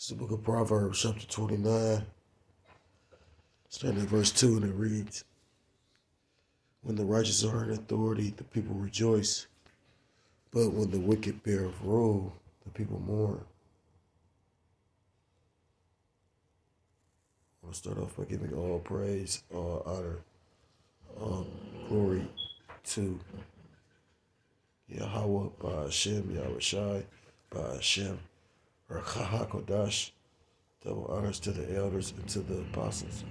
It's the book of Proverbs, chapter 29, starting at verse 2, and it reads, When the righteous are in authority, the people rejoice, but when the wicked bear rule, the people mourn. I want to start off by giving all praise, all honor, all glory to Yahweh, by Hashem, Yahweh Shai, by Hashem, or Kodash. Double honors to the elders and to the apostles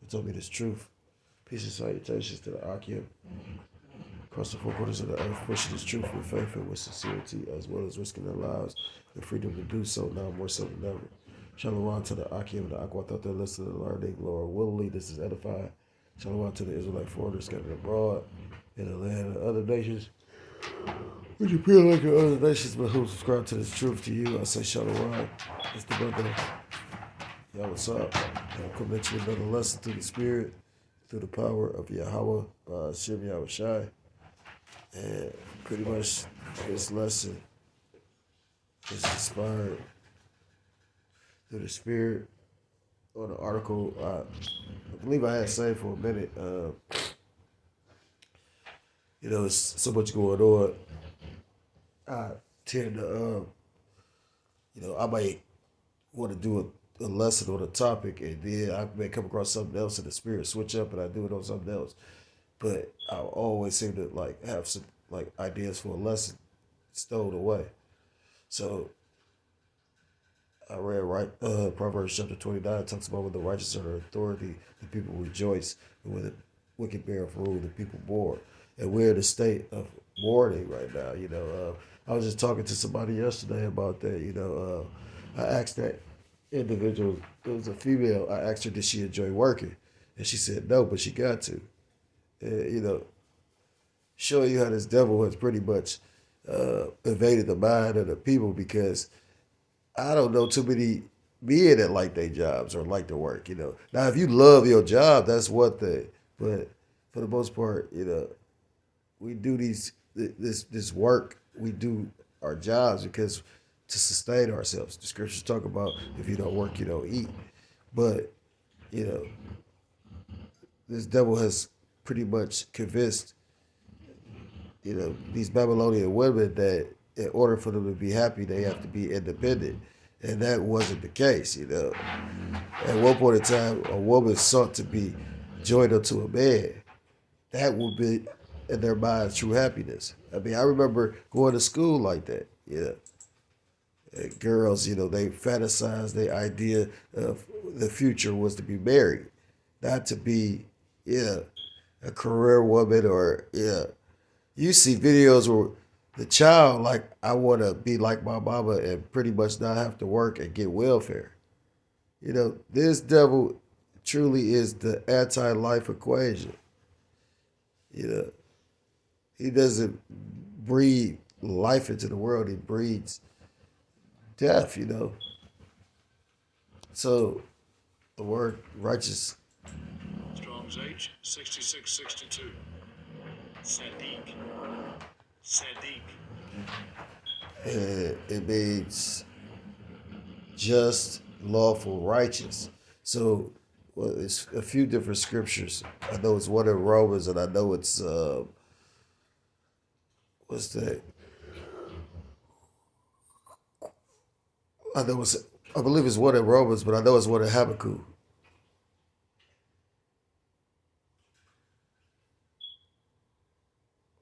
who told me this truth. Peace and salutations to the Akim across the four corners of the earth, pushing this truth with faith and with sincerity, as well as risking their lives and freedom to do so now more so than ever. Shalom to the Akim and the Aqua, thought they listened to the learning, Lord willingly, this is edified. Shalom to the Israelite foreigners scattered abroad in the land of other nations. Would you feel like the other nations, but who subscribe to this truth to you? I say Shalom. It's the brother. Y'all, what's up? I'm coming to another lesson through the Spirit, through the power of Yahweh, by Hashem Yahweh Shai. And pretty much this lesson is inspired through the Spirit on an article I believe I had saved for a minute. There's so much going on. I tend to, I might want to do a lesson on a topic, and then I may come across something else in the Spirit, switch up, and I do it on something else. But I always seem to have some ideas for a lesson stowed away. So I read Proverbs chapter 29 talks about when the righteous are in authority, the people rejoice, and when the wicked bear rule, the people mourn. And we're in a state of mourning right now. I was just talking to somebody yesterday about that. I asked that individual, it was a female, I asked her, did she enjoy working? And she said no, but she got to. Showing you how this devil has pretty much invaded the mind of the people, because I don't know too many men that like their jobs or like to work. Now, if you love your job, that's one thing. But for the most part, we do this work. We do our jobs because to sustain ourselves. The scriptures talk about if you don't work, you don't eat. But this devil has pretty much convinced these Babylonian women that in order for them to be happy, they have to be independent. And that wasn't the case, At one point in time, a woman sought to be joined unto a man. That would be, in their mind, true happiness. I mean, I remember going to school like that, And girls, they fantasized their idea of the future was to be married, not to be, a career woman or. You see videos where the child, I want to be like my mama and pretty much not have to work and get welfare. This devil truly is the anti-life equation. He doesn't breathe life into the world. He breeds death, So the word righteous. Strong's H, 6662. Sadiq. It means just, lawful, righteous. So, it's a few different scriptures. I know it's one in Romans, and I know it's what's that? I believe it's one in Romans, but I know it's one in Habakkuk.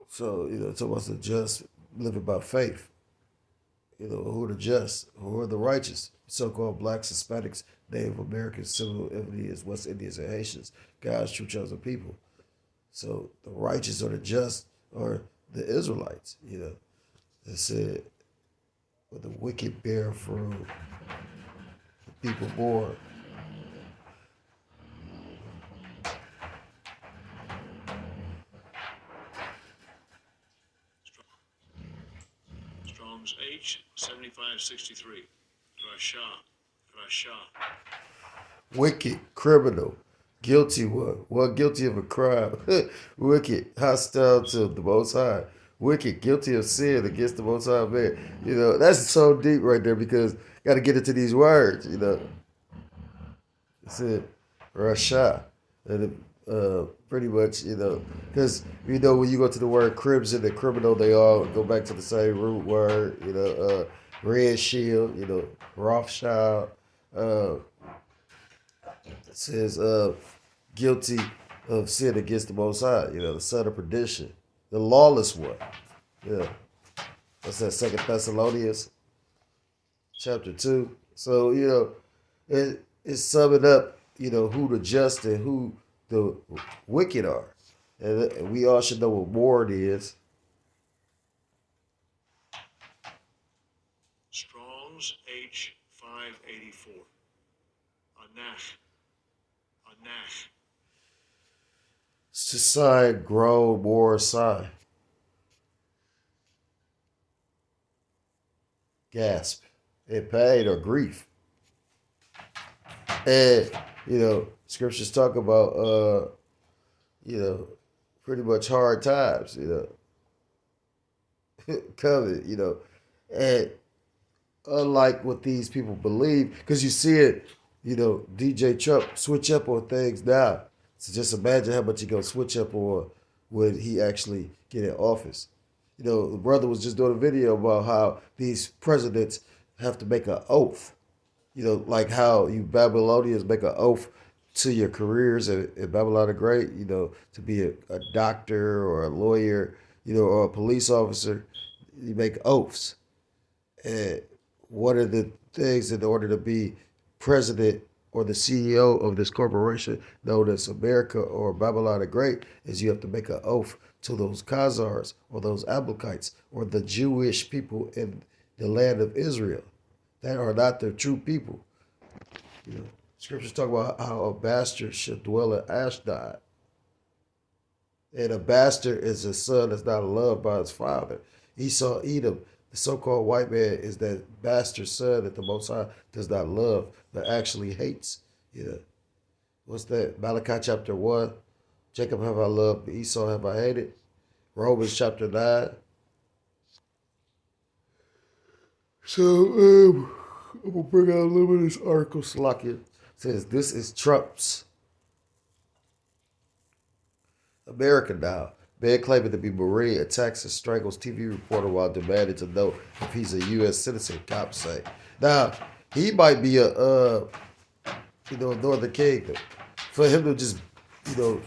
So, it's almost a just living by faith. Who are the just? Who are the righteous? So-called blacks, Hispanics, Native Americans, Civil Indians, West Indians, and Haitians. God's true chosen people. So the righteous or the just are the Israelites. It said, when the wicked bear fruit, the people mourn. Strong's H, 7563. Rasha. Wicked, criminal, guilty one. Well, guilty of a crime. Wicked, hostile to the Most High. Wicked, guilty of sin against the Most High man. That's so deep right there, because got to get into these words, you know. It said Rasha. And pretty much, you know, because, you know, when you go to the word crimson and criminal, they all go back to the same root word, you know, red shield, you know, Rothschild. Uh, it says guilty of sin against the Most High, you know, the son of perdition, the lawless one. Yeah. That's that Second Thessalonians chapter 2. So, you know, it's summing up, you know, who the just and who the wicked are. And we all should know what war it is. Strong's H584. Anach. Anach. It's just sign, groan, war, sigh. Gasp in pain or grief. And, you know, scriptures talk about, you know, pretty much hard times, you know, coming, you know. And unlike what these people believe, because you see it, you know, DJ Trump switch up on things now. So just imagine how much he gonna switch up on when he actually get in office. You know, the brother was just doing a video about how these presidents have to make an oath. You know, like how you Babylonians make an oath to your careers in Babylon the Great, you know, to be a doctor or a lawyer, you know, or a police officer. You make oaths. And one of the things in order to be president or the CEO of this corporation known as America or Babylon the Great is you have to make an oath to those Khazars or those Amalekites or the Jewish people in the land of Israel that are not the true people. You know, scriptures talk about how a bastard should dwell in Ashdod. And a bastard is a son that's not loved by his father. Esau, Edom, the so-called white man, is that bastard son that the Most High does not love, but actually hates. You know, what's that? Malachi chapter 1. Jacob have I loved, but Esau have I hated. Romans chapter 9. So, I'm going to bring out a little bit of this article. Slakia says, this is Trump's America now. Man claiming to be Marine attacks and strangles TV reporter while demanding to know if he's a U.S. citizen, cops say. Now, he might be a, you know, Northern Kingdom. For him to just, you know,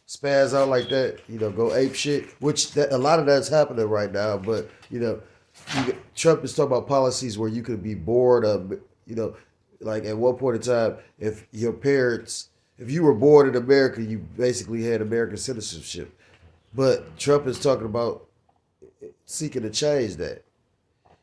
spaz out like that, you know, go ape shit, which a lot of that's happening right now. But, you know, Trump is talking about policies where you could be bored of, you know, like at one point in time, if your parents, if you were born in America, you basically had American citizenship. But Trump is talking about seeking to change that.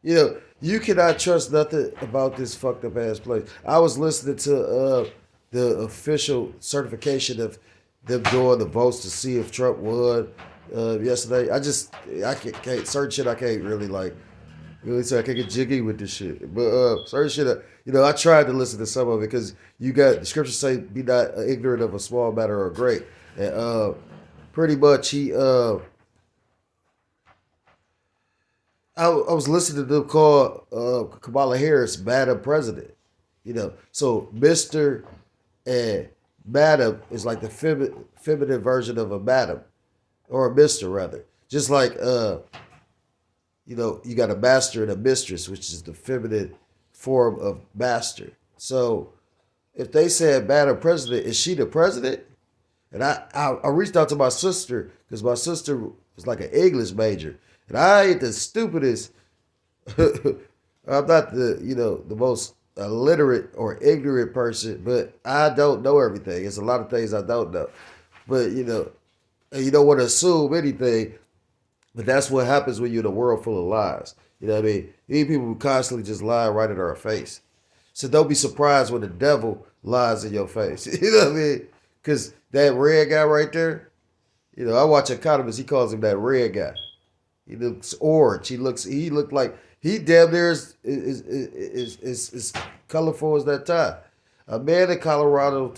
You know, you cannot trust nothing about this fucked up ass place. I was listening to the official certification of them doing the votes to see if Trump won yesterday. I can't certain shit I can't really like. Really say I can't get jiggy with this shit. But certain shit, you know, I tried to listen to some of it because you got the scriptures say, "Be not ignorant of a small matter or great." And pretty much he, I was listening to them call Kamala Harris Madam President. You know, so Mr. and Madam is like the feminine version of a Madam, or a Mr. rather. Just like you know, you got a master and a mistress, which is the feminine form of master. So if they said Madam President, is she the president? And I reached out to my sister because my sister was like an English major. And I ain't the stupidest. I'm not the, you know, the most illiterate or ignorant person, but I don't know everything. There's a lot of things I don't know. But, you know, you don't want to assume anything. But that's what happens when you're in a world full of lies. You know what I mean? These people who constantly just lie right in our face. So don't be surprised when the devil lies in your face. You know what I mean? Because that red guy right there, you know, I watch Economist. He calls him that red guy. He looks orange. He looked like he damn near is colorful as that tie. A man in Colorado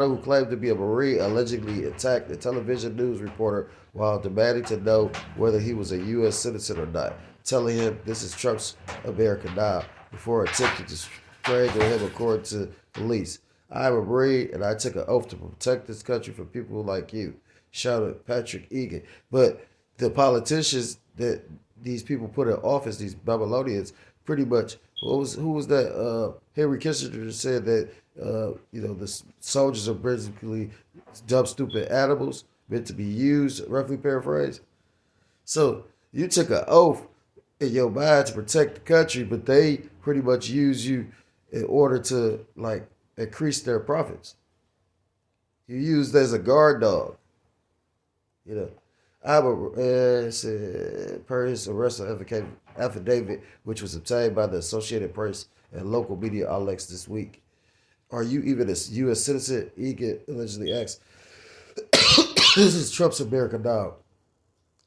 who claimed to be a Marine allegedly attacked a television news reporter while demanding to know whether he was a U.S. citizen or not. telling him this is Trump's America now before attempting to strangle him, according to police. I am a Marine and I took an oath to protect this country from people like you, shouted Patrick Egan. But the politicians that these people put in office, these Babylonians, pretty much, who was that? Henry Kissinger said that the soldiers are basically dumb, stupid animals meant to be used, roughly paraphrased. So you took an oath in your mind to protect the country, but they pretty much use you in order to like increase their profits. You used as a guard dog. You know, per his arrest affidavit, which was obtained by the Associated Press and local media outlets this week. Are you even a U.S. citizen? Egan allegedly asked. This is Trump's America now.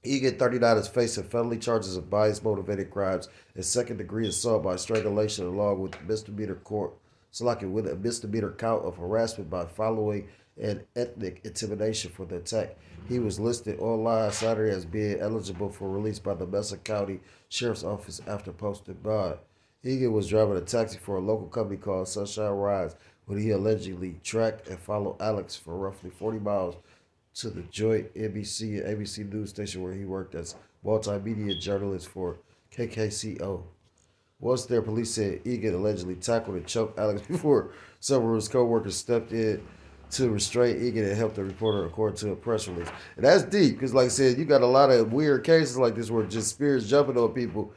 Egan, 39, is facing felony charges of bias-motivated crimes and second-degree assault by strangulation, along with with a misdemeanor count of harassment by following and ethnic intimidation for the attack. He was listed online Saturday as being eligible for release by the Mesa County Sheriff's Office after posting bond. Egan was driving a taxi for a local company called Sunshine Rides when he allegedly tracked and followed Alex for roughly 40 miles to the joint NBC and ABC news station where he worked as multimedia journalist for KKCO. Once there, police said Egan allegedly tackled and choked Alex before several of his co-workers stepped in to restrain Egan and help the reporter, according to a press release. And that's deep, because like I said, you got a lot of weird cases like this where just spirits jumping on people,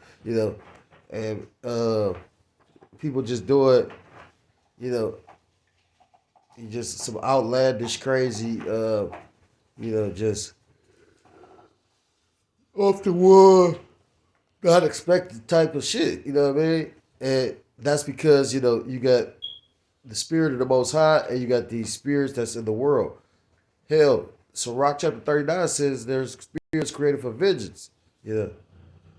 and people just do it, just some outlandish, crazy, just off the wall, not expected type of shit, you know what I mean? And that's because, you got the spirit of the Most High and you got these spirits that's in the world. Hell, Sirach chapter 39 says there's spirits created for vengeance.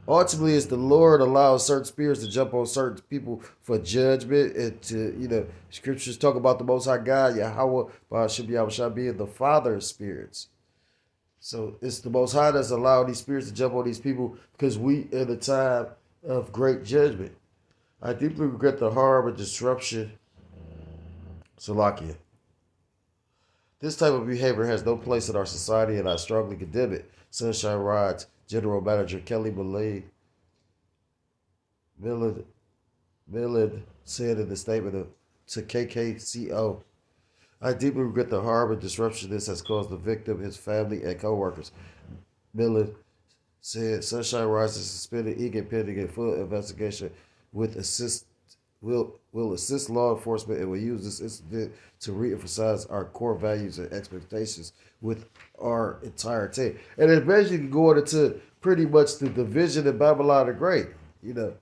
Ultimately, it's the Lord allows certain spirits to jump on certain people for judgment. And to, scriptures talk about the Most High God, Yahweh, Ba'ashem being the Father of spirits. So it's the Most High that's allowed these spirits to jump on these people because we in a time of great judgment. I deeply regret the harm and disruption. Salakia. This type of behavior has no place in our society, and I strongly condemn it. Sunshine Rides General Manager Kelly Millard said in the statement to KKCO, I deeply regret the harm and disruption this has caused the victim, his family, and co-workers. Millard said Sunshine Rides is suspended Egan pending a full investigation will assist law enforcement and will use this incident to re-emphasize our core values and expectations with our entire team. And it's basically going into pretty much the division of Babylon the Great. You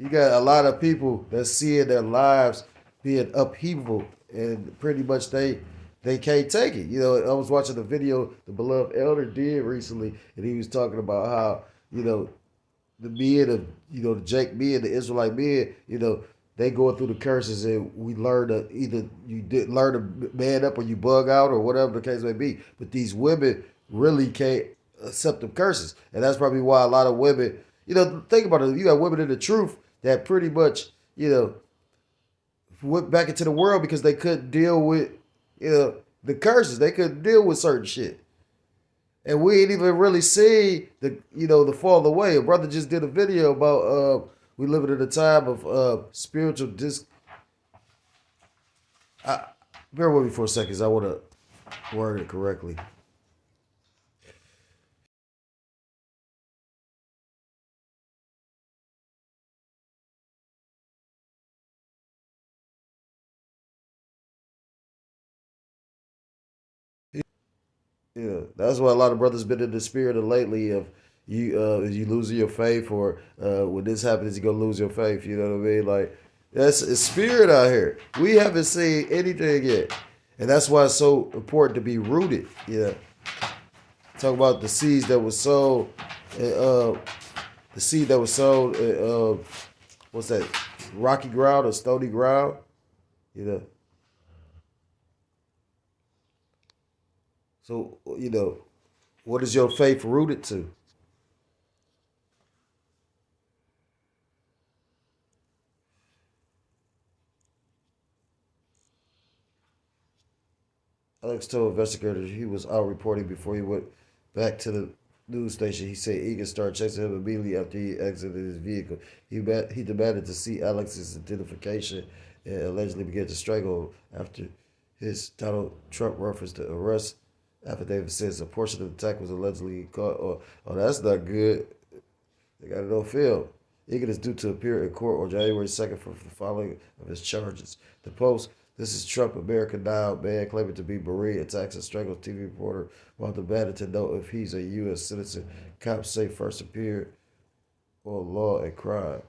got a lot of people that seeing their lives being upheaval, and pretty much they can't take it. I was watching a video the beloved elder did recently, and he was talking about how, the men of, the Jake men, the Israelite men, they going through the curses, and we learn to either you did learn to man up or you bug out or whatever the case may be. But these women really can't accept the curses, and that's probably why a lot of women, think about it. You got women in the truth that pretty much, went back into the world because they couldn't deal with, the curses. They couldn't deal with certain shit. And we ain't even really see the fall away. A brother just did a video about we living in a time of spiritual bear with me for a second. I want to word it correctly. Yeah, that's why a lot of brothers been in the spirit of lately of you losing your faith, or when this happens you're gonna lose your faith. You know what I mean? Like that's a spirit out here. We haven't seen anything yet, and that's why it's so important to be rooted. Talk about the seeds that was sown, the seed that was sown. What's that? Rocky ground or stony ground? So, what is your faith rooted to? Alex told investigators he was out reporting before he went back to the news station. He said Egan started chasing him immediately after he exited his vehicle. He demanded to see Alex's identification and allegedly began to strangle him after his Donald Trump referenced the arrest. Affidavit says a portion of the attack was allegedly caught. Oh, that's not good. They got it on film. Egan is due to appear in court on January 2nd for the following of his charges. The Post, this is Trump, America Now, man claiming to be Marine, attacks and strangles TV reporter while demanding to know if he's a U.S. citizen. Cops say first appeared on Law and Crime.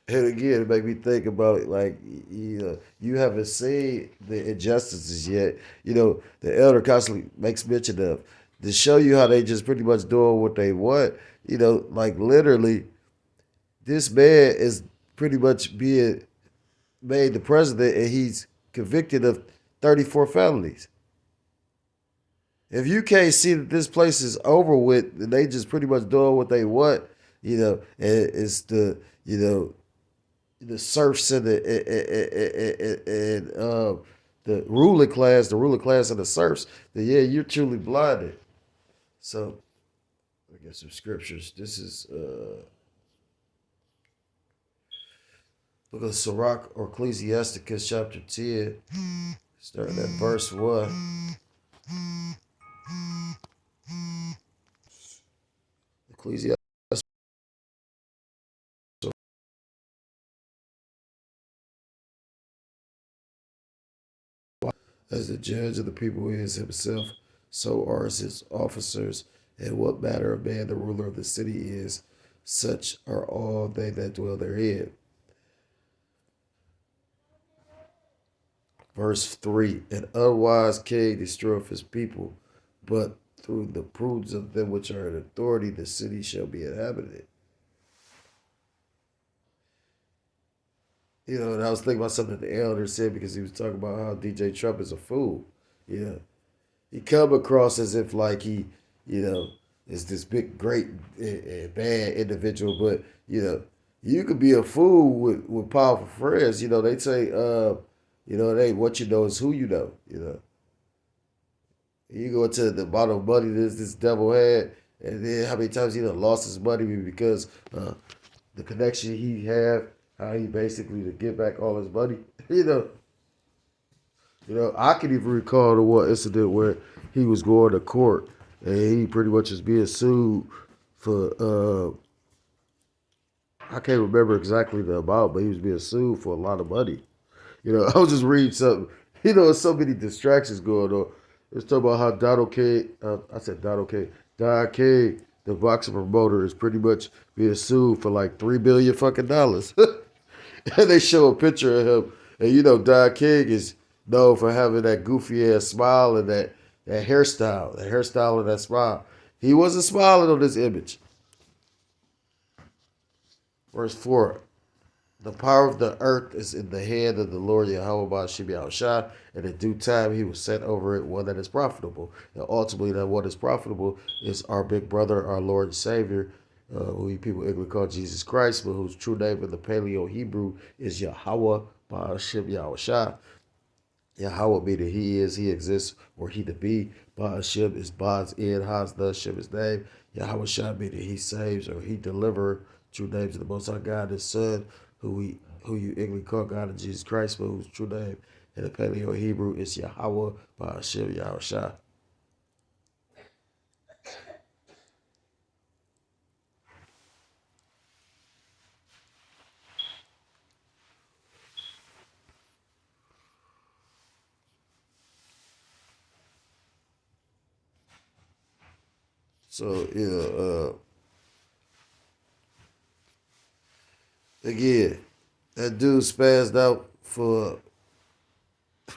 And again, it make me think about it, like you haven't seen the injustices yet. The elder constantly makes mention of to show you how they just pretty much doing what they want. Like literally, this man is pretty much being made the president, and he's convicted of 34 felonies. If you can't see that this place is over with, and they just pretty much doing what they want, and it's the serfs and the ruling class and the serfs, then yeah, you're truly blinded. So I guess some scriptures. This is book of Sirach or Ecclesiasticus chapter 10, starting at verse 1. Ecclesiastes. As the judge of the people is himself, so are his officers. And what manner of man the ruler of the city is, such are all they that dwell therein. Verse 3, an unwise king destroyeth his people, but through the prudence of them which are in authority, the city shall be inhabited. And I was thinking about something the elder said because he was talking about how DJ Trump is a fool. He come across as if like he, is this big, great, and bad individual, but you could be a fool with powerful friends. They say, it ain't what you know, is who you know. You go into the amount of money this devil had, and then how many times he done lost his money because the connection he had. How he basically to get back all his money. I can even recall the one incident where he was going to court and he pretty much was being sued for I can't remember exactly the amount, but he was being sued for a lot of money. I was just reading something. There's so many distractions going on. It's talking about how Donald King, Don King, the boxing promoter, is pretty much being sued for like $3 billion fucking dollars. And they show a picture of him, and Don King is known for having that goofy ass smile and that hairstyle, and that smile. He wasn't smiling on this image. Verse 4, the power of the earth is in the hand of the Lord Yahweh Ba'ashim Yahushua, and in due time he will set over it one that is profitable. And ultimately that what is profitable is our big brother, our Lord and Savior, who people English call Jesus Christ, but whose true name in the Paleo Hebrew is Yahweh Ba'ashim Yahushua. Yahweh meaning he is, he exists, or he to be. Ba'ashim is Ba''s in, Ha's the Shem his name. Yahweh Shah meaning he saves, or he deliverer. True names of the Most High God, his Son, who you English call God and Jesus Christ, but whose true name in the Paleo Hebrew is Yahweh Ba'ashim Yahushua. So, again, that dude spazzed out for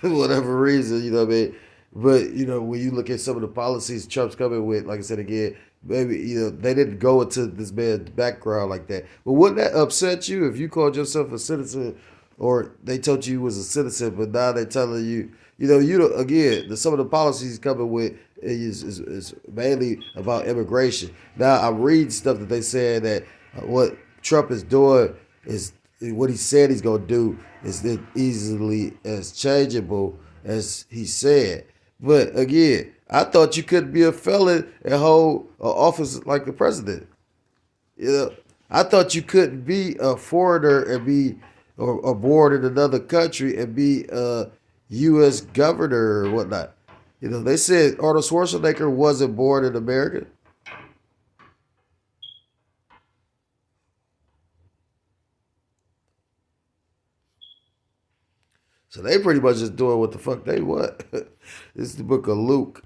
whatever reason, what I mean? But, when you look at some of the policies Trump's coming with, like I said again, maybe, they didn't go into this man's background like that. But wouldn't that upset you if you called yourself a citizen or they told you was a citizen, but now they're telling you, you know, again, some of the policies coming with is mainly about immigration. Now I'm reading stuff that they said that what Trump is doing is what he said he's gonna do is that easily as changeable as he said. But again, I thought you couldn't be a felon and hold an office like the president. You know, I thought you couldn't be a foreigner and be or born in another country and be a U.S. governor or whatnot. You know, they said Arnold Schwarzenegger wasn't born in America. So they pretty much just doing what the fuck they want. This is the book of Luke.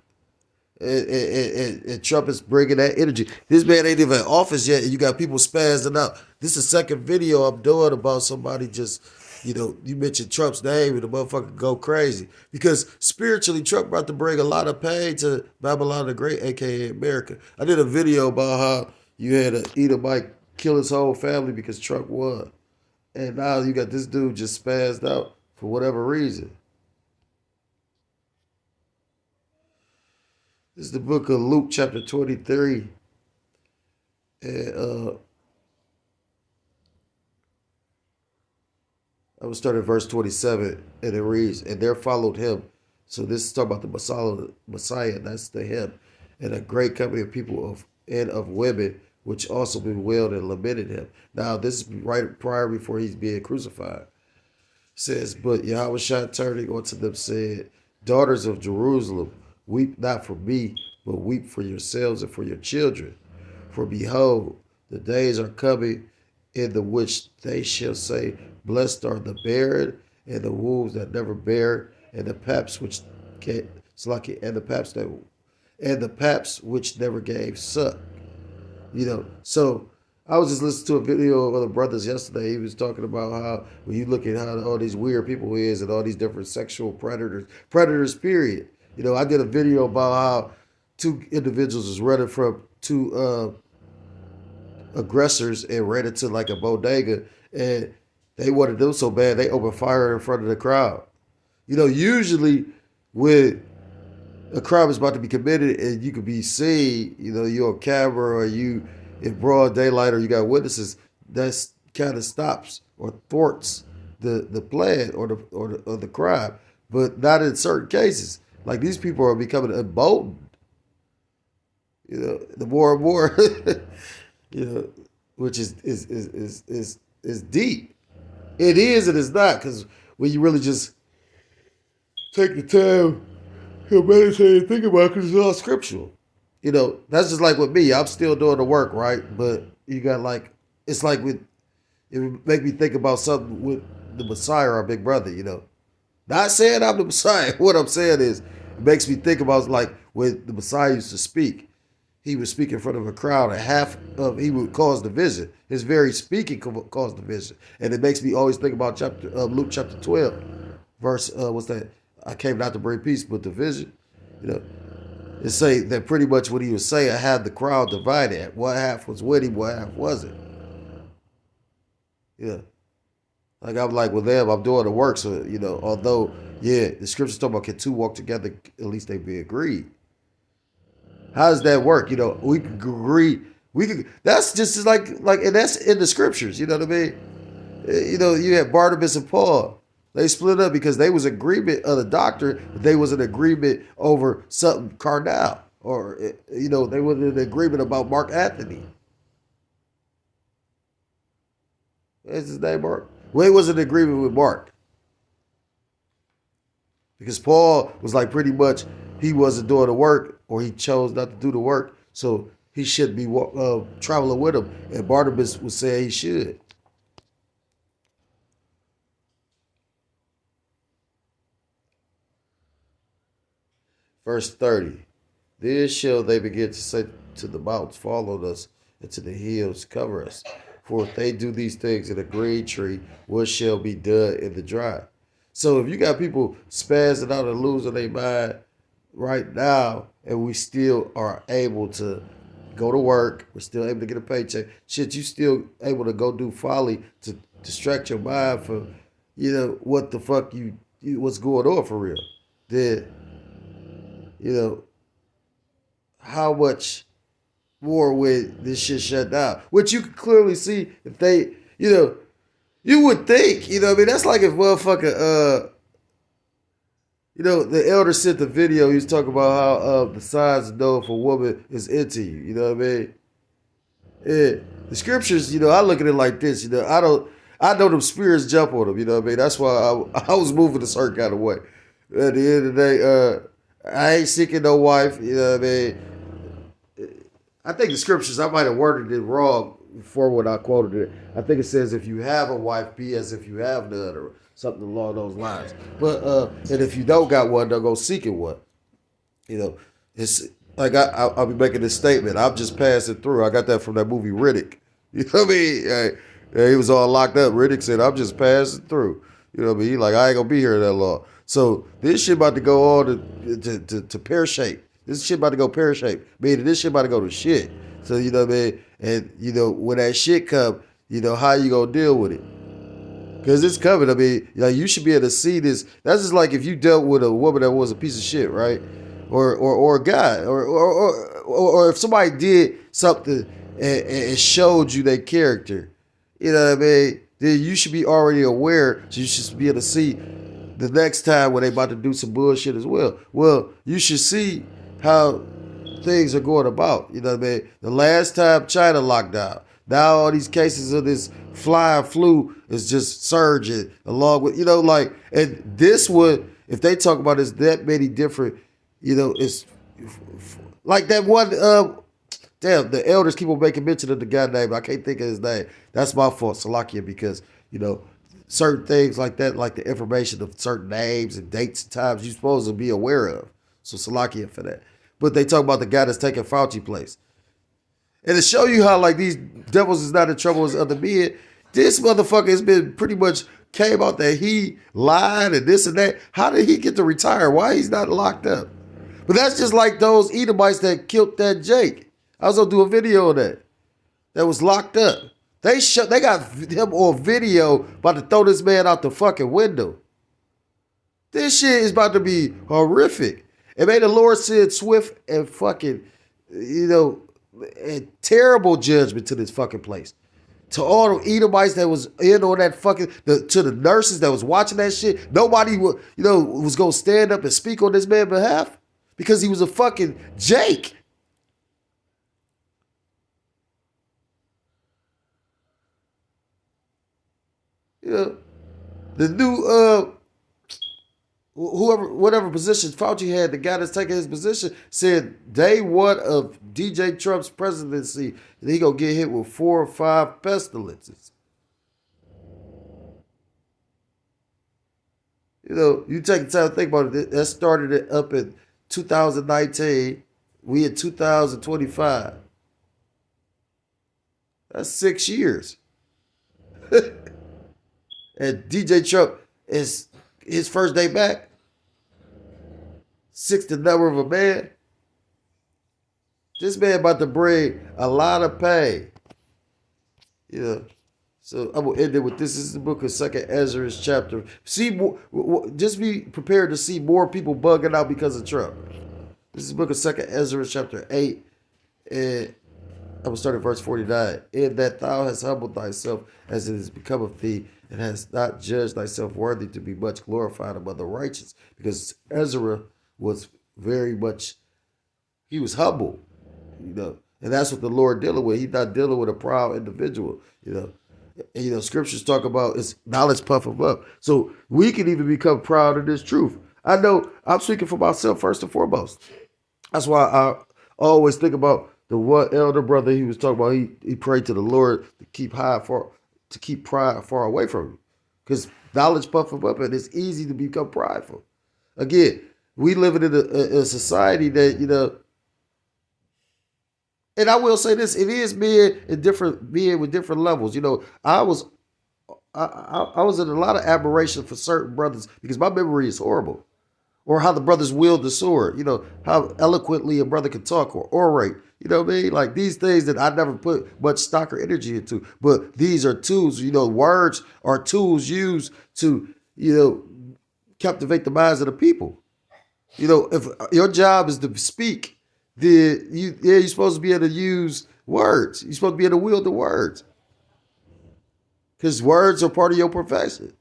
And Trump is bringing that energy. This man ain't even in office yet, and you got people spazzing out. This is the second video I'm doing about somebody just, you mentioned Trump's name and the motherfucker go crazy. Because spiritually, Trump about to bring a lot of pain to Babylon the Great, aka America. I did a video about how you had a Edomite kill his whole family because Trump won. And now you got this dude just spazzed out for whatever reason. This is the book of Luke, chapter 23. And I will start at verse 27, and it reads, "And there followed him." So this is talking about the Messiah, that's the him, and a great company of people of women, which also bewailed and lamented him. Now this is right prior before he's being crucified. It says, "But Yahushua turning unto them said, Daughters of Jerusalem, weep not for me, but weep for yourselves and for your children. For behold, the days are coming in the which they shall say, Blessed are the barren, and the wombs that never bear, and the paps which and the paps which never gave suck." So I was just listening to a video of other brothers yesterday. He was talking about how when you look at how all these weird people is and all these different sexual predators, period. I did a video about how two individuals was running from two aggressors and ran into like a bodega, and they wanted them so bad they opened fire in front of the crowd. Usually when a crime is about to be committed and you could be seen, you're on camera or you in broad daylight or you got witnesses, that's kind of stops or thwarts the plan or the crime, but not in certain cases. Like these people are becoming emboldened, the more and more, which is deep. It is and it's not, because when you really just take the time to meditate and think about it, because it's all scriptural. That's just like with me. I'm still doing the work, right? But you got it's like it would make me think about something with the Messiah, our big brother, Not saying I'm the Messiah. What I'm saying is, it makes me think about like when the Messiah used to speak. He would speak in front of a crowd, and he would cause division. His very speaking caused division, and it makes me always think about Luke chapter 12, verse what's that? I came not to bring peace but division. It say that pretty much what he was saying had the crowd divided. What half was with him, what half wasn't. Yeah. Like I'm like with them, I'm doing the work. So, although, the scriptures talk about can two walk together, at least they be agreed. How does that work? We can agree. That's just like, and that's in the scriptures. You know what I mean? You had Barnabas and Paul. They split up because they was agreement of the doctrine, but they was an agreement over something carnal. Or, they were in agreement about Mark Anthony. What's his name, Mark? Well, he was in agreement with Mark. Because Paul was like pretty much, he wasn't doing the work, or he chose not to do the work, so he shouldn't be traveling with him. And Barnabas was saying he should. Verse 30. Then shall they begin to say to the mountains, fall on us, and to the hills, cover us. For if they do these things in a green tree, what shall be done in the dry? So if you got people spazzing out and losing their mind right now, and we still are able to go to work, we're still able to get a paycheck, shit, you still able to go do folly to distract your mind from what the fuck what's going on for real. Then, how much more would this shit shut down? Which you can clearly see if they, you would think, that's like if motherfucker, the elder sent the video. He was talking about how the signs to know if a woman is into you. You know what I mean? Yeah. The scriptures, I look at it like this. I know them spirits jump on them. You know what I mean? That's why I was moving a certain kind of way. At the end of the day, I ain't seeking no wife. You know what I mean? I think the scriptures, I might have worded it wrong before when I quoted it. I think it says, if you have a wife, be as if you have none, or something along those lines. But and if you don't got one, don't go seeking one. It's like I'll be making this statement. I'm just passing through. I got that from that movie Riddick. You know what I mean? He was all locked up. Riddick said, I'm just passing through. You know what I mean? He like, I ain't gonna be here that long. So this shit about to go on to pear shape. This shit about to go pear shape. Meaning this shit about to go to shit. So you know what I mean? And when that shit come, how you gonna deal with it? Because it's coming. I mean, you should be able to see this. That's just like if you dealt with a woman that was a piece of shit, right? Or a guy, or if somebody did something and showed you their character, you know what I mean? Then you should be already aware. So you should be able to see the next time when they about to do some bullshit as well. Well, you should see how things are going about. You know what I mean? The last time China locked down, now all these cases of this flying flu is just surging along with, and this one, if they talk about it's that many different, it's like that one, damn, the elders keep on making mention of the guy name. I can't think of his name. That's my fault, Salakia, because, certain things like that, like the information of certain names and dates and times you're supposed to be aware of. So Salakia for that. But they talk about the guy that's taking Fauci place. And to show you how like these devils is not in trouble as other men, this motherfucker has been pretty much came out that he lied and this and that. How did he get to retire? Why he's not locked up? But that's just like those Edomites that killed that Jake. I was gonna do a video of that was locked up. They got him on video about to throw this man out the fucking window. This shit is about to be horrific. And may the Lord send swift and fucking, and terrible judgment to this fucking place. To all the Edomites that was in on that fucking, to the nurses that was watching that shit, nobody was gonna stand up and speak on this man's behalf because he was a fucking Jake. The new whatever position Fauci had, the guy that's taking his position said day one of DJ Trump's presidency, he gonna get hit with 4 or 5 pestilences. You take the time to think about it. That started it up in 2019. We in 2025. That's 6 years. And DJ Trump is his first day back. 6 the number of a man. This man about to bring a lot of pain. So I'm gonna end it with this. This is the book of 2nd Ezra chapter. See, just be prepared to see more people bugging out because of Trump. This is the book of 2nd Ezra chapter 8, and I will start at verse 49. In that thou hast humbled thyself as it has become of thee, and hast not judged thyself worthy to be much glorified among the righteous. Because Ezra was very much, he was humble, and that's what the Lord dealing with. He's not dealing with a proud individual, And, scriptures talk about it's knowledge puff him up. So we can even become proud of this truth. I know I'm speaking for myself first and foremost. That's why I always think about the one elder brother he was talking about. He prayed to the Lord to keep pride far away from him, because knowledge puff him up, and it's easy to become prideful. Again, we live in a society that and I will say this: it is men with different levels. I was in a lot of admiration for certain brothers because my memory is horrible. Or how the brothers wield the sword, how eloquently a brother can talk or orate. You know what I mean? Like these things that I never put much stock or energy into. But these are tools. You know, words are tools used to, you know, captivate the minds of the people. You know, if your job is to speak, then you're supposed to be able to use words. You're supposed to be able to wield the words. Because words are part of your profession.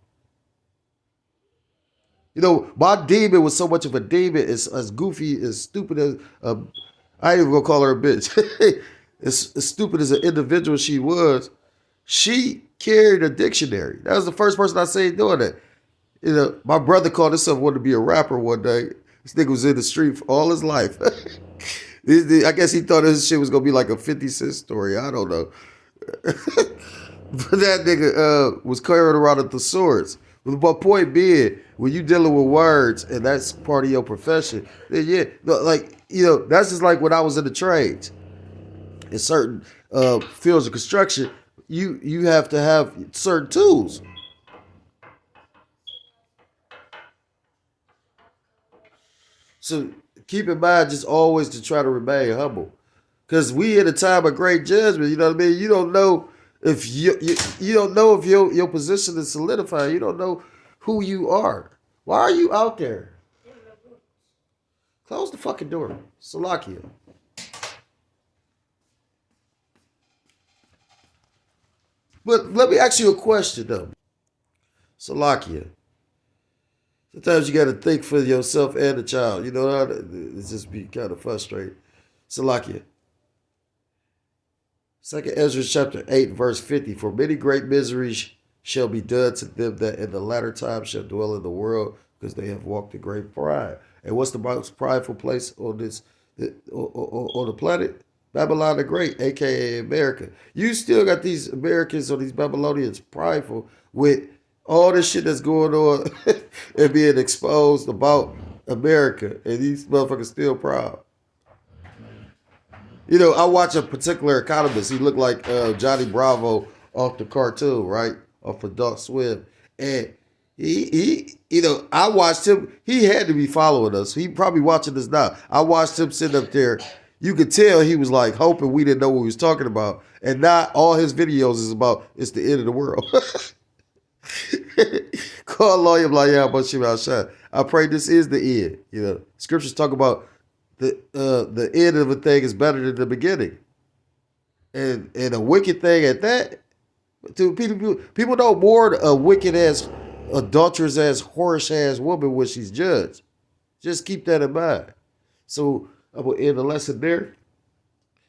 You know, my demon was so much of a demon, as goofy, as stupid as I ain't even gonna call her a bitch. As stupid as an individual she was, she carried a dictionary. That was the first person I seen doing that. You know, my brother called himself wanted to be a rapper one day. This nigga was in the street for all his life. I guess he thought this shit was gonna be like a 50 Cent story. I don't know. But that nigga was carrying around a thesaurus. But my point being, when you dealing with words and that's part of your profession, then yeah, like, you know, that's just like when I was in the trades. In certain fields of construction, you have to have certain tools. So keep in mind just always to try to remain humble. Because we in a time of great judgment, you know what I mean? You don't know if you don't know if your position is solidified. You don't know who you are. Why are you out there? Close the fucking door. Salakia. But let me ask you a question though. Salakia. Sometimes you got to think for yourself and the child. You know how it just be kind of frustrating. Salakia. Second Ezra chapter 8, verse 50. For many great miseries shall be done to them that in the latter time shall dwell in the world, because they have walked in great pride. And what's the most prideful place on this on the planet? Babylon the Great, aka America. You still got these Americans or these Babylonians prideful with all this shit that's going on and being exposed about America, and these motherfuckers still proud. You know, I watch a particular economist. He looked like Johnny Bravo off the cartoon, right? Off of Adult Swim. And you know, I watched him. He had to be following us. He probably watching us now. I watched him sit up there. You could tell he was like hoping we didn't know what he was talking about. And not all his videos is about it's the end of the world. Call lawyer like yeah, but I pray this is the end. You know, scriptures talk about the end of a thing is better than the beginning, and a wicked thing at that. To people know more a wicked ass, adulterous ass, whorish ass woman when she's judged. Just keep that in mind. So I will end the lesson there.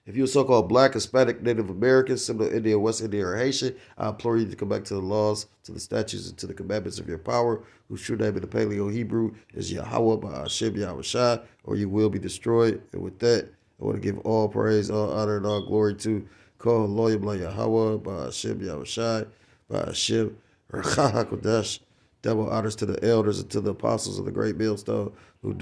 If you're a so-called Black, Hispanic, Native American, similar to Indian, West Indian, or Haitian, I implore you to come back to the laws, to the statutes, and to the commandments of your power, whose true name in the Paleo Hebrew is Yahweh by Hashem Yahweh Shai, or you will be destroyed. And with that, I want to give all praise, all honor, and all glory to Kol Loyim Yahweh by Hashem Yahweh Shai, by Hashem Rachah HaKodesh. Double honors to the elders and to the apostles of the great millstone who do